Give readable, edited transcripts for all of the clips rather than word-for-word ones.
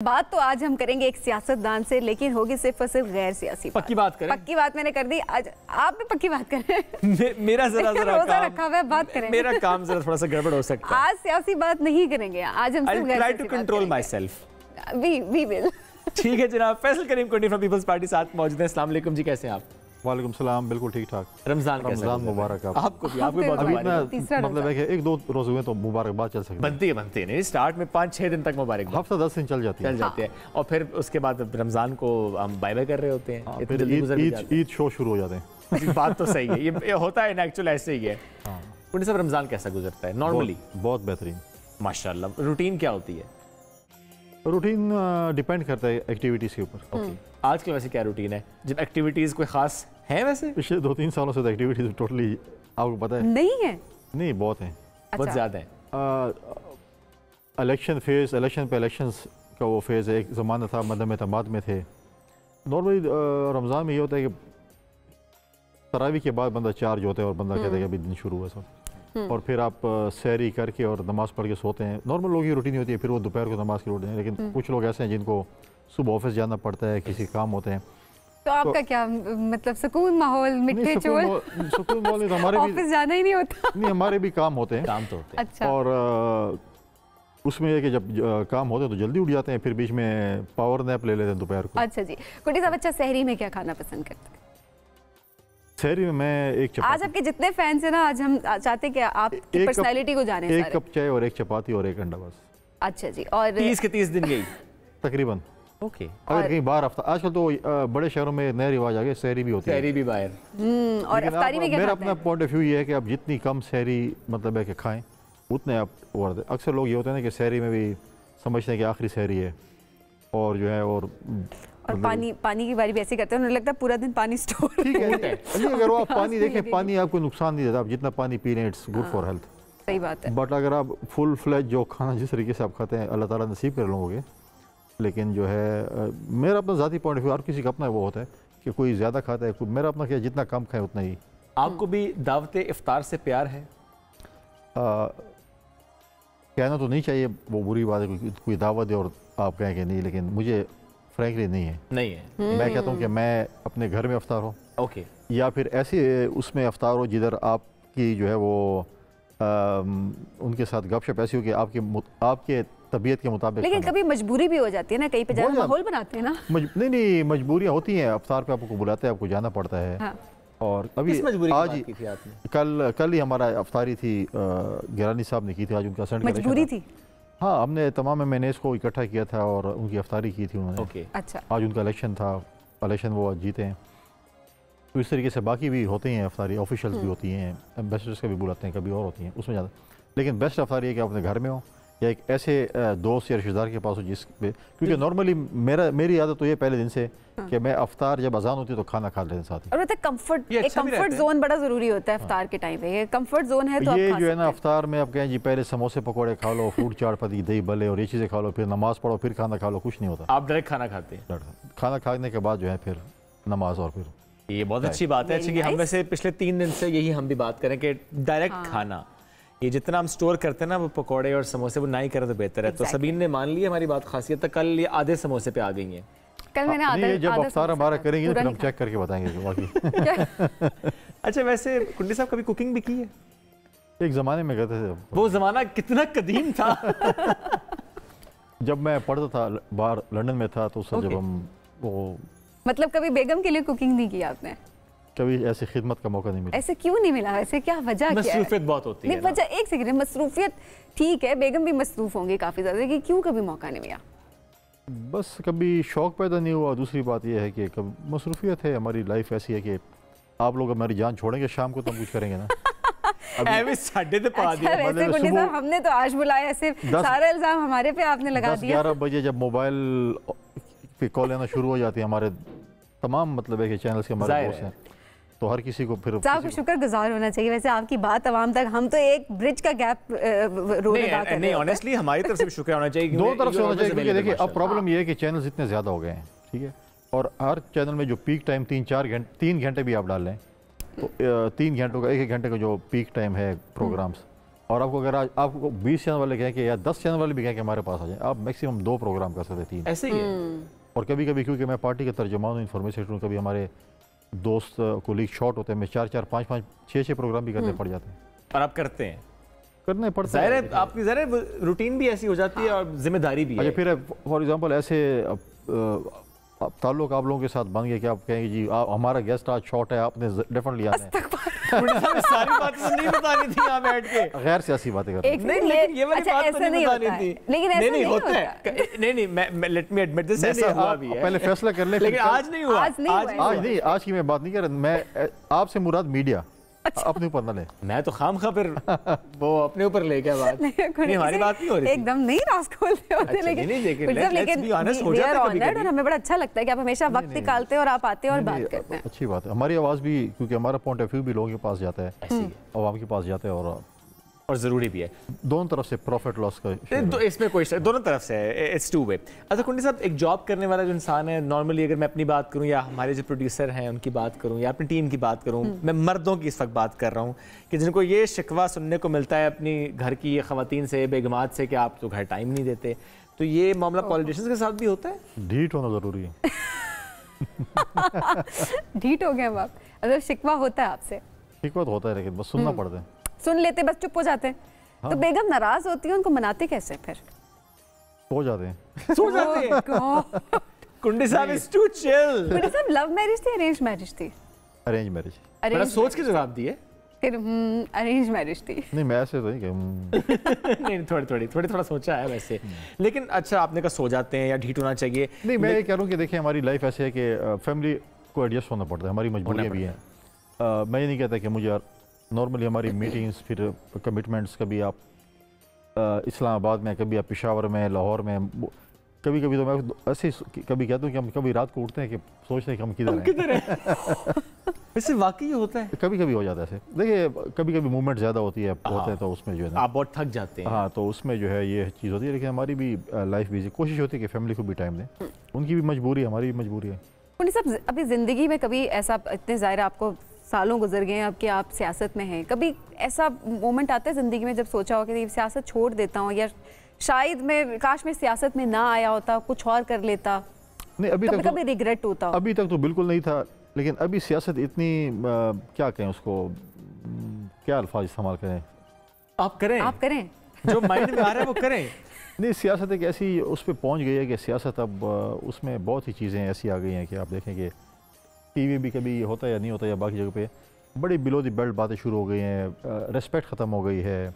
बात तो आज हम करेंगे एक सियासतदान से, लेकिन होगी सिर्फ और सिर्फ गैर सियासी पक्की बात करें। पक्की बात मैंने कर दी। आज आप भी पक्की बात करें। मेरा जरा रोजा रखा हुआ है, बात करें। मेरा काम जरा थोड़ा सा गड़बड़ हो सकता है। आज सियासी बात नहीं करेंगे, आज हम सिर्फ I'll try to control myself. We will. ठीक है जनाब, फैसल करीम कुंडी फ्रॉम पीपल्स पार्टी साथ मौजूद हैं। अस्सलाम वालेकुम जी, कैसे हैं आप? वालेकुम सलाम, बिल्कुल ठीक ठाक। रमजान मुबारक आपको भी बहुत अभी मुबारक। मतलब है कि एक दो रोज हुए तो मुबारकबाद चल सकती बनती है नहीं, स्टार्ट में 5-6 दिन तक मुबारक हफ्ता 10 दिन चल जाती है और फिर उसके बाद रमजान को हम बाय बाय कर रहे होते हैं। फिर ईद शो शुरू हो जाते हैं। बात तो सही है, ये होता है एक्चुअल ऐसे ही है। कुंडी साहब, रमजान कैसा गुजरता है नॉर्मली? बहुत बेहतरीन माशाल्लाह। रूटीन क्या होती है? रूटीन डिपेंड करता है एक्टिविटीज़ के ऊपर। आज के वैसे क्या रूटीन है? जब एक्टिविटीज़ कोई खास है? वैसे पिछले 2-3 सालों से तो एक्टिविटीज़ टोटली आपको पता है नहीं है। नहीं, बहुत हैं, बहुत ज़्यादा है। इलेक्शन फेज़, इलेक्शन पे इलेक्शंस का वो फेज़ है। एक ज़माना था मदम एतमाद में थे। नॉर्मली रमज़ान में ये होता है कि तरावी के बाद बंदा चार्ज होता है और बंदा कहता है कि अभी दिन शुरू है सब, और फिर आप सहरी करके और नमाज़ पढ़ के सोते हैं। नॉर्मल लोगों की रूटीन होती है, फिर वो दोपहर को नमाज़ की रूटीन है। लेकिन कुछ लोग ऐसे हैं जिनको सुबह ऑफिस जाना पड़ता है, किसी काम होते हैं। तो आपका क्या मतलब सुकून माहौल, मिठे चोल? सुकून माहौल नहीं, हमारे भी ऑफिस जाना ही नहीं होता। नहीं, हमारे भी काम होते हैं। काम तो होते हैं। अच्छा। और उसमें है कि जब काम होते हैं तो जल्दी उठ जाते हैं, फिर बीच में पावर नैप ले लेते हैं दोपहर को। अच्छा जी। कुंडी साहब, अच्छा सहरी में क्या खाना पसंद करते हैं? सहरी में मैं एक चपाती। आज आपके जितने फैंस हैं ना, आज हम चाहते हैं कि आपकी पर्सनैलिटी को जाने। एक कप चाय और एक चपाती और एक अंडा बस। अच्छा जी। और 30 के 30 दिन गई तकरीबन। ओके। अगर कहीं बाहर हफ्ता, आजकल तो बड़े शहरों में नए रिवाज आ गए, सहरी भी होती है। सहरी भी बाहर। और इफ्तारी में क्या मेरा खाते हैं? अपना पॉइंट ऑफ व्यू ये है कि आप जितनी कम सहरी मतलब है कि खाएं उतने आप वर्द। अक्सर लोग ये होते हैं ना कि सहरी में भी समझते हैं कि आखिरी सहरी है और जो है और पानी की बारी भी ऐसे करते हैं, उन्हें लगता है पूरा दिन पानी स्टोर। ठीक है। अगर आप पानी देखें, पानी आपको नुकसान नहीं देता। आप जितना पानी पी रहे हैं इट्स गुड फॉर हेल्थ। सही बात है। बट अगर आप फुल फ्लेज जो खाना जिस तरीके से आप खाते हैं, अल्लाह ताला नसीब कर लोगों के। लेकिन जो है मेरा अपना ज़ाती पॉइंट ऑफ व्यू, हर किसी का अपना वो होता है कि कोई ज़्यादा खाता है, कोई मेरा अपना क्या, जितना कम खाए उतना ही। आपको भी दावत इफ्तार से प्यार है? कहना तो नहीं चाहिए, वो बुरी बात है कोई दावत दे और आप कहें कि नहीं, लेकिन मुझे फ्रैंकली नहीं है। मैं कहता हूँ कि मैं अपने घर में अफ्तार हो, ओके, या फिर ऐसे उसमें अफ्तार हो जिधर आपकी जो है वो उनके साथ गपशप ऐसी हो कि आपके तबीयत के मुताबिक। लेकिन कभी मजबूरी भी हो जाती है ना, कहीं पे जाना, माहौल बनाते हैं ना। नहीं, मजबूरियाँ होती हैं। अफ्तार पे आपको बुलाते हैं, आपको जाना पड़ता है। हाँ। और अभी आज की थी आपने? कल ही हमारा अफ्तारी थी, गिरानी साहब ने की थी। आज उनका सेंड मजबूरी थी। हाँ, हमने तमाम मैनेज को इकट्ठा किया था और उनकी अफ्तारी की थी उन्होंने। ओके। अच्छा। आज उनका इलेक्शन था, इलेक्शन वो आज जीते हैं। तो इस तरीके से बाकी भी होते हैं अफ्तारी, ऑफिशियल्स भी होती हैं, एम्बेसडर्स का भी बुलाते हैं, कभी और होती हैं, उसमें ज़्यादा। लेकिन बेस्ट अफ्तारी है कि आप अपने घर में हो या एक ऐसे दोस्त या रिश्तेदार के पास हो जिस पे, क्योंकि नॉर्मली मेरी आदत तो ये पहले दिन से कि मैं अफ्तार जब अजान होती है तो खाना खा लेते हैं साथ ही। और एक कंफर्ट जोन बड़ा जरूरी होता है अफ्तार के टाइम पे। ये कंफर्ट जोन है तो ये जो है ना, अफ्तार में आप कहें जी पहले समोसे पकौड़े खा लो, फ्रूट चाट पत्ती, दही भल्ले और ये चीज़ें खा लो, फिर नमाज पढ़ो, फिर खाना खा लो, कुछ नहीं होता। आप डायरेक्ट खाना खाते हैं? खाना खाने के बाद जो है फिर नमाज और फिर। ये बहुत अच्छी बात है कि हम वैसे पिछले 3 दिन से यही हम भी बात करें कि डायरेक्ट खाना, ये जितना हम स्टोर करते हैं ना वो पकौड़े और समोसे, वो ना ही करें तो बेहतर है। तो सबीन ने मान ली हमारी बात, खासियत है। कल ये आधे समोसे पे आ गई हैं। कल मैंने जब अफ्तार हमारा करेंगे फिर हम चेक करके बताएंगे बाकी। अच्छा, वैसे कुंडी साहब कभी कुकिंग भी की है? एक ज़माने में करते थे। वो ज़माना कितना कदीम था। जब मैं पढ़ता था बाहर लंदन में था तो जब हम वो, मतलब कभी बेगम के लिए कुकिंग नहीं की आपने? कभी ऐसी खिदमत का मौका नहीं मिला। ऐसे क्यों नहीं मिला? ऐसे क्या वजह क्या है? मसरूफियत बहुत होती है। नहीं वजह, एक सेकंड, मसरूफियत ठीक है, बेगम भी मसरूफ होंगी काफ़ी ज़्यादा, कि क्यों कभी मौका नहीं मिला? बस कभी शौक पैदा नहीं हुआ। दूसरी बात यह है कि कभी मसरूफियत है, हमारी लाइफ ऐसी है कि आप लोग हमारी जान छोड़ेंगे शाम को तो हम कुछ करेंगे ना। हमने तो आज बुलाया, ऐसे सारा इल्जाम हमारे पे आपने लगा दिया। 11 बजे जब मोबाइल पे कॉल आना शुरू हो जाती है, हमारे तमाम मतलब है कि चैनल्स के हमारे दोस्त हैं, तो हर किसी को फिर आपको शुक्रगुजार होना चाहिए। वैसे आपकी बात आवाम तक, हम तो एक ब्रिज का गैप रोड नहीं, ऑनेस्टली हमारी तरफ से भी शुक्रिया होना चाहिए, दोनों तरफ से होना चाहिए। क्योंकि देखिए अब प्रॉब्लम ये है कि चैनल्स इतने ज़्यादा हो गए हैं, ठीक है, और हर चैनल में जो पीक टाइम 3 घंटे भी आप डाल लें तो 3 घंटों का, 1 घंटे का जो पीक टाइम है प्रोग्राम्स, और आपको अगर आज आपको 20 चैनल वाले कहें कि या 10 चैनल वाले भी कहें कि हमारे पास आ जाए, आप मैक्सिमम 2 प्रोग्राम कर सकते, 3 ऐसे ही है। और कभी कभी क्योंकि मैं पार्टी का तर्जुमान हूँ, इन्फॉर्मेशन हूँ, कभी हमारे दोस्त कोलीग शॉर्ट होते हैं, मैं 4-4, 5-5, 6-6 प्रोग्राम भी करने पड़ जाते हैं। और आप करते हैं, करने पड़ते ज़ाहिर है आपकी ज़ाहिर है रूटीन भी ऐसी हो जाती है और जिम्मेदारी भी है। अच्छा, फिर फॉर एग्जांपल ऐसे ताल्लुक आप लोगों के साथ बन गया कि आप कहेंगे जी हमारा गेस्ट आज शॉर्ट है, आपने डेफिनेटली आना है। सारी बातें तो नहीं बतानी थी यहाँ बैठ के, गैर सियासी बातें करते हैं। नहीं, लेकिन ये वाली बात तो नहीं बतानी थी। लेकिन ऐसा नहीं होता है। नहीं, मैं लेट मी एडमिट दिस, ऐसा हुआ भी है। पहले फैसला कर ले, लेकिन आज नहीं हुआ। आज नहीं, आज की मैं बात नहीं कर रहा, मैं आपसे मुराद मीडिया अपने ऊपर ना ले। मैं तो खामखा फिर वो अपने ऊपर ले गया बात। नहीं, हमारी बात नहीं हो रही, एकदम नहीं रास खोलते होते। लेकिन लेट्स बी ऑनेस्ट हो जाता है कभी-कभी। और हमें बड़ा अच्छा लगता है कि आप हमेशा वक्त निकालते हैं और आप आते हैं और बात करते हैं। अच्छी बात है, हमारी आवाज़ भी, क्योंकि हमारा पॉइंट ऑफ व्यू भी लोगों के पास जाता है, आवाम के पास जाता है, और ज़रूरी भी है। दोनों तरफ से प्रॉफिट लॉस का इसमें कोई दोनों तरफ से है, इट्स टू वे। अच्छा कुंडी साहब, एक जॉब करने वाला जो इंसान है, नॉर्मली अगर मैं अपनी बात करूं या हमारे जो प्रोड्यूसर हैं उनकी बात करूं या अपनी टीम की बात करूं, मैं मर्दों की इस वक्त बात कर रहा हूं कि जिनको ये शिकवा सुनने को मिलता है अपनी घर की खवातीन से, बेगमात से, कि आप तो घर टाइम नहीं देते, तो ये मामला पॉलिटिशियंस के साथ भी होता है? ढीठ होना ज़रूरी है। ढीठ हो गए अब आप? मतलब शिकवा होता है आपसे? शिकवा तो होता है, लेकिन बस सुनना पड़ता है। सुन लेते, बस चुप हो जाते हैं। तो बेगम नाराज होती है, उनको मनाते कैसे फिर? सो जाते हैं। कुंडी साहब इज टू चिल। कुंडी साहब, लव मैरिज थी अरेंज मैरिज थी? Arrange marriage. बड़ा सोच के जवाब दिए। फिर अरेंज मैरिज थी? नहीं, मैं ऐसे तो नहीं नहीं, थोड़ा सोचा है वैसे। लेकिन अच्छा, आपने कहा सो जाते हैं या ढीठ होना चाहिए? नहीं, मैं ये कह रहा हूँ कि देखिए हमारी लाइफ ऐसे है कि फैमिली को एडजस्ट होना पड़ता है, हमारी मजबूरियाँ भी हैं। मैं ये नहीं कहता कि मुझे नॉर्मली हमारी मीटिंग्स, फिर कमिटमेंट्स, कभी आप इस्लामाबाद में, कभी आप पेशावर में, लाहौर में, कभी कभी तो मैं ऐसे कभी कहता हूँ कि हम कभी रात को उठते हैं कि सोचते हैं कि हम किधर हैं। वैसे वाकई होता है, कभी कभी हो जाता है ऐसे। देखिए कभी कभी मूवमेंट ज़्यादा होती है, होते हैं तो उसमें जो है ना आप बहुत थक जाते हैं। हाँ, तो उसमें जो है ये चीज़ होती है, लेकिन हमारी भी लाइफ बिजी, कोशिश होती है कि फैमिली को भी टाइम दें, उनकी भी मजबूरी है, हमारी भी मजबूरी है। कुंडी साहब, अभी ज़िंदगी में कभी ऐसा, इतने ज़ाहिर आपको सालों गुजर गए हैं अब कि आप सियासत में हैं, कभी ऐसा मोमेंट आता है ज़िंदगी में जब सोचा हो कि सियासत छोड़ देता हूँ, या शायद मैं काश मैं सियासत में ना आया होता, कुछ और कर लेता? नहीं, अभी तक कभी रिग्रेट होता? अभी तक तो बिल्कुल नहीं था, लेकिन अभी सियासत इतनी क्या कहें उसको, क्या अल्फाज इस्तेमाल करें, आप करें जो माइंड में आ रहा है वो करें। नहीं, सियासत एक ऐसी उस पर पहुँच गई है कि सियासत अब उसमें बहुत ही चीज़ें ऐसी आ गई हैं कि आप देखें कि टीवी भी कभी होता है या नहीं होता, या बाकी जगह पे बड़ी बिलो द बेल्ट बातें शुरू हो गई हैं, रिस्पेक्ट ख़त्म हो गई है।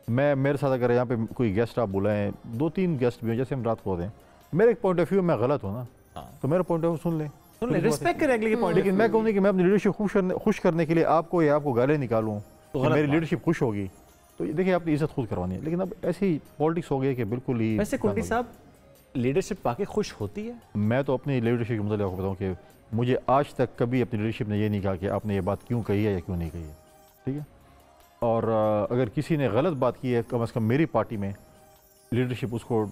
मेरे साथ अगर यहाँ पे कोई गेस्ट आप बुलाएं, 2-3 गेस्ट भी हैं, जैसे हम रात को होते हैं, मेरे एक पॉइंट ऑफ व्यू मैं गलत हूँ ना, तो मेरा पॉइंट ऑफ व्यू सुन लें, रिस्पेक्ट करें अगले के पॉइंट। लेकिन मैं कहूँ कि मैं अपनी लीडरशिप खुश करने के लिए आपको या आपको गालें निकालूँ तो मेरी लीडरशिप खुश होगी, तो देखिए अपनी इज्जत खुद करवानी है। लेकिन अब ऐसी पॉलिटिक्स हो गई कि बिल्कुल ही। वैसे कुंडी साहब, लीडरशिप पाके खुश होती है? मैं तो अपनी लीडरशिप के मतलब आपको बताऊँ कि मुझे आज तक कभी अपनी लीडरशिप ने ये नहीं कहा कि आपने ये बात क्यों कही है या क्यों नहीं कही है, ठीक है। और अगर किसी ने गलत बात की है, कम से कम मेरी पार्टी में लीडरशिप उसको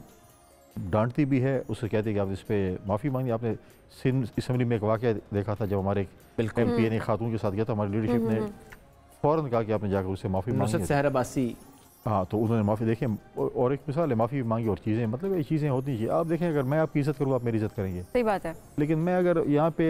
डांटती भी है, उससे कहती है कि आप इस पर माफ़ी मांगी। आपने सिंध असम्बली में एक वाक़या देखा था, जब हमारे MP ने खातून के साथ गया था, हमारी लीडरशिप ने फ़ौरन कहा कि आपने जाकर उससे माफ़ी मांगी। सहरा बासी, हाँ, तो उन्होंने माफ़ी, देखें, और एक मिसाल है, माफ़ी मांगी और चीज़ें, मतलब ये चीज़ें होती हैं। आप देखें, अगर मैं आपकी इज़्ज़त करूँगा, आप मेरी इज़्ज़त करेंगे, सही बात है। लेकिन मैं अगर यहाँ पे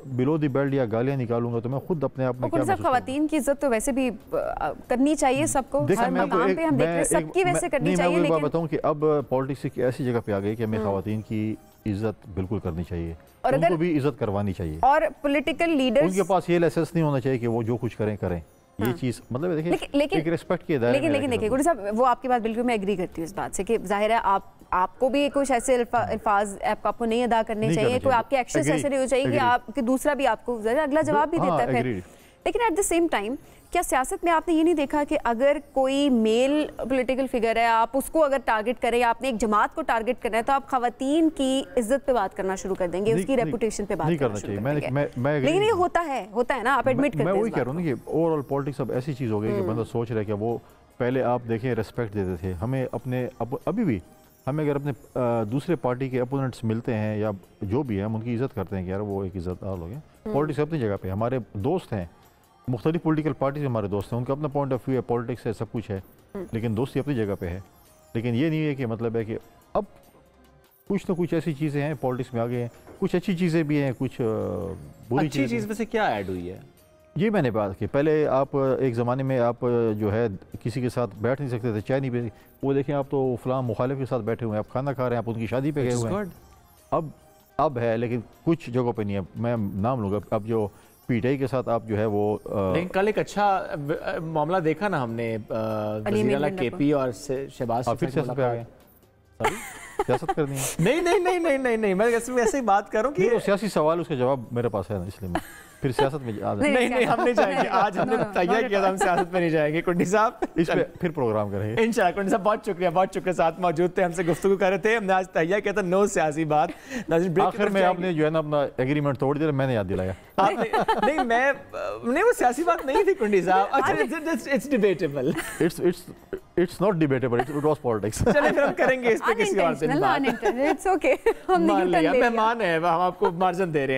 बिलो द बेल्ट या गालियाँ निकालूंगा तो मैं खुद अपने आप में क्या महसूस करूँगा। ख़वातीन की इज़्ज़त तो वैसे भी करनी चाहिए सबको, हर मकाम पे हम देख रहे हैं, सबकी वैसे करनी चाहिए। मैं बताऊँ कि अब पॉलिटिक्स की ऐसी जगह पे आ गई कि हमें ख़वातीन की इज़्ज़त बिल्कुल करनी चाहिए, उनको भी इज़्ज़त करवानी चाहिए, और पॉलिटिकल लीडर्स उनके पास ये लाइसेंस नहीं होना चाहिए कि वो जो कुछ करें। ये चीज़ मतलब देखिए एक रिस्पेक्ट के दायरे में। लेकिन देखिए कुंडी साहब, वो आपकी बात बिल्कुल मैं एग्री करती हूँ इस बात से कि जाहिर है आपको भी कुछ ऐसे अल्फाज आपको नहीं अदा करने चाहिए, कोई आपके एक्शंस ऐसे नहीं होने चाहिए कि आप दूसरा भी आपको अगला जवाब भी देता है फिर। लेकिन एट द सेम टाइम क्या सियासत में आपने ये नहीं देखा कि अगर कोई मेल पॉलिटिकल फिगर है, आप उसको अगर टारगेट करें, या आपने एक जमात को टारगेट करना है, तो आप खवातीन की इज्जत पे बात करना शुरू कर देंगे, उसकी रेपुटेशन पे बात करना शुरू कर देंगे। लेकिन ये होता है ना, आप एडमिट करते हैं। मैं वही कह रहा हूँ ना कि ओवरऑल पॉलिटिक्स अब ऐसी चीज़ हो गई कि बंदा सोच रहा है कि वो पहले आप देखें रिस्पेक्ट देते थे हमें अपने, अभी भी हमें अगर अपने दूसरे पार्टी के अपोनेंट्स मिलते हैं या जो भी है, हम उनकी इज्जत करते हैं कि यार वो एक इज्जतदार लोग हैं। पॉलिटिक्स अपनी जगह पे, हमारे दोस्त हैं, मुख्तलिफ पॉलिटिकल पार्टी से हमारे दोस्त हैं, उनका अपना पॉइंट ऑफ व्यू है, पॉलिटिक्स है, सब कुछ है, लेकिन दोस्ती अपनी जगह पे है। लेकिन ये नहीं है कि मतलब है कि अब कुछ ना कुछ ऐसी चीज़ें हैं पॉलिटिक्स में आ गए हैं, कुछ अच्छी चीज़ें भी हैं, कुछ बुरी अच्छी चीज़ में से क्या ऐड हुई है? ये मैंने बात की, पहले आप एक ज़माने में आप जो है किसी के साथ बैठ नहीं सकते थे, चाय नहीं पी, वो देखें आप तो फलां मुखालिफ के साथ बैठे हुए हैं, आप खाना खा रहे हैं, आप उनकी शादी पे गए हुए हैं। अब है, लेकिन कुछ जगहों पे नहीं है। मैं नाम लूँगा, अब जो पीटीआई के साथ आप जो है वो लेकिन कल एक अच्छा मामला देखा ना हमने, वज़ीर-ए-आला केपी और शहबाज फिर सियासत पे आ गए। सियासत करनी है? नहीं, मैं ऐसे ही बात करूं कि तो सियासी सवाल उसका जवाब मेरे पास है ना, इसलिए मैं फिर सियासत में नहीं हम नहीं जाएंगे। आज हमने तैयार किया था, हम सियासत में नहीं जाएंगे। कुंडी साहब इस पे फिर प्रोग्राम करेंगे इंशाल्लाह। कुंडी साहब बहुत शुक्रिया, साथ मौजूद थे, हमसे गुफ्तगू कर रहे थे। हमने आज तैयार किया था नो सियासी बात। आखिर में आपने जो है ना अपना एग्रीमेंट तोड़ दिया, मैंने याद दिलाया। नहीं वो सियासी बात नहीं थी कुंडी साहब। अच्छा, it's debatable. It's not debatable. It was politics. चलिए फिर हम करेंगे इस पे किसी और दिन बात। It's okay. हमने मान लिया, मेहमान है, हम आपको मार्जिन दे रहे हैं।